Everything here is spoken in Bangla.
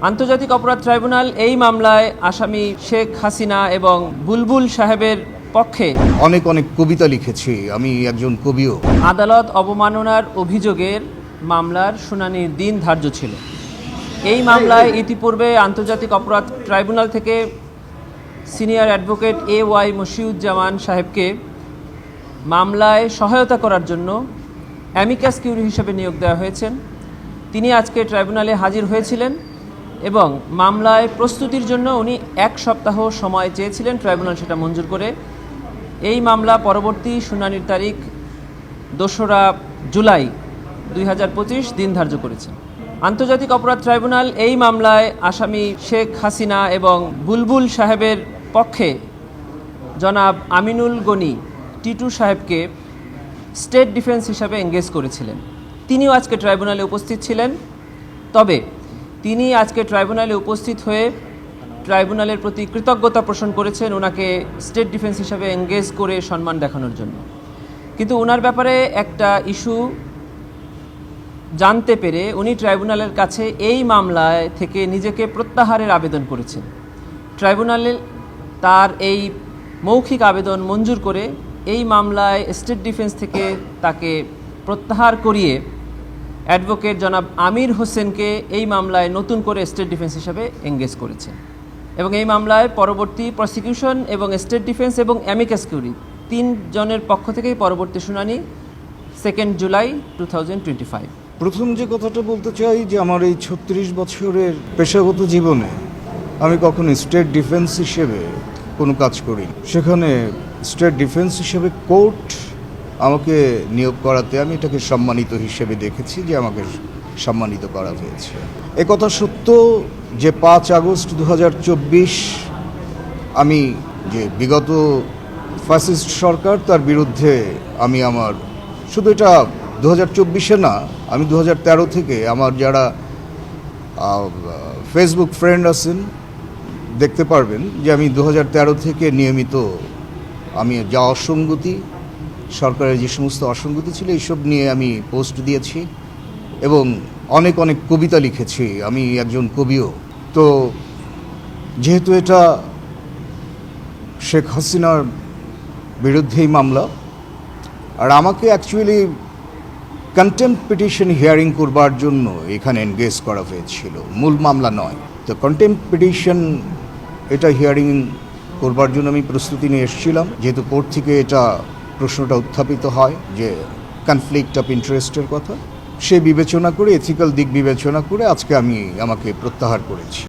আন্তর্জাতিক অপরাধ ট্রাইব্যুনাল এই মামলায় আসামি শেখ হাসিনা এবং বুলবুল সাহেবের পক্ষে অনেক কবিতা লিখেছি। আমি একজন কবিও। আদালত অবমাননার অভিযোগের মামলার শুনানির দিন ধার্য ছিল। এই মামলায় ইতিপূর্বে আন্তর্জাতিক অপরাধ ট্রাইব্যুনাল থেকে সিনিয়র অ্যাডভোকেট AY মশিউজ্জামান সাহেবকে মামলায় সহায়তা করার জন্য অ্যামিকাস কিউরি হিসেবে নিয়োগ দেওয়া হয়েছেন। তিনি আজকে ট্রাইব্যুনালে হাজির হয়েছিলেন এবং মামলায় প্রস্তুতির জন্য উনি 1 সপ্তাহ সময় চেয়েছিলেন। ট্রাইব্যুনাল সেটা মঞ্জুর করে এই মামলা পরবর্তী শুনানির তারিখ 2রা জুলাই 2025 দিন ধার্য করেছে। আন্তর্জাতিক অপরাধ ট্রাইব্যুনাল এই মামলায় আসামি শেখ হাসিনা এবং বুলবুল সাহেবের পক্ষে জনাব আমিনুল গনি টিটু সাহেবকে স্টেট ডিফেন্স হিসাবে এঙ্গেজ করেছিলেন। তিনিও আজকে ট্রাইব্যুনালে উপস্থিত ছিলেন। তবে তিনি আজকে ট্রাইব্যুনালে উপস্থিত হয়ে ট্রাইব্যুনালের প্রতি কৃতজ্ঞতা পোষণ করেছেন ওনাকে স্টেট ডিফেন্স হিসাবে এঙ্গেজ করে সম্মান দেখানোর জন্য। কিন্তু ওনার ব্যাপারে একটা ইস্যু জানতে পেরে উনি ট্রাইব্যুনালের কাছে এই মামলায় থেকে নিজেকে প্রত্যাহারের আবেদন করেছেন। ট্রাইব্যুনালে তার এই মৌখিক আবেদন মঞ্জুর করে এই মামলায় স্টেট ডিফেন্স থেকে তাকে প্রত্যাহার করিয়ে অ্যাডভোকেট জনাব আমির হোসেনকে এই মামলায় নতুন করে স্টেট ডিফেন্স হিসাবে এঙ্গেজ করেছে এবং এই মামলায় পরবর্তী প্রসিকিউশন এবং স্টেট ডিফেন্স এবং অ্যামিকাস কিউরি 3 জনের পক্ষ থেকেই পরবর্তী শুনানি 2 জুলাই 2025। প্রথম যে কথাটা বলতে চাই যে আমার এই 36 বছরের পেশাগত জীবনে আমি কখনো স্টেট ডিফেন্স হিসেবে কোনো কাজ করিনি। সেখানে স্টেট ডিফেন্স হিসেবে কোর্ট আমাকে নিয়োগ করাতে আমি এটাকে সম্মানিত হিসেবে দেখেছি যে আমাকে সম্মানিত করা হয়েছে। একথা সত্য যে 5 আগস্ট 2024 আমি যে বিগত ফ্যাসিস্ট সরকার তার বিরুদ্ধে আমি আমার শুধু এটা 2024-এ না, আমি 2013 থেকে আমার যারা ফেসবুক ফ্রেন্ড আছেন দেখতে পারবেন যে আমি 2013 থেকে নিয়মিত আমি যা অসঙ্গতি সরকারের যে সমস্ত অসঙ্গতি ছিল এইসব নিয়ে আমি পোস্ট দিয়েছি এবং অনেক কবিতা লিখেছি। আমি একজন কবিও। তো যেহেতু এটা শেখ হাসিনার বিরুদ্ধেই মামলা আর আমাকে অ্যাকচুয়ালি কন্টেম্পট পিটিশন হিয়ারিং করবার জন্য এখানে এনগেজ করা হয়েছিল, মূল মামলা নয়। তো কন্টেম্পট পিটিশন এটা হিয়ারিং করবার জন্য আমি প্রস্তুতি নিয়ে এসেছিলাম। যেহেতু কোর্ট থেকে এটা প্রশ্নটা উত্থাপিত হয় যে কনফ্লিক্ট অফ ইন্টারেস্টের কথা, সে বিবেচনা করে এথিক্যাল দিক বিবেচনা করে আজকে আমাকে প্রত্যাহার করেছি।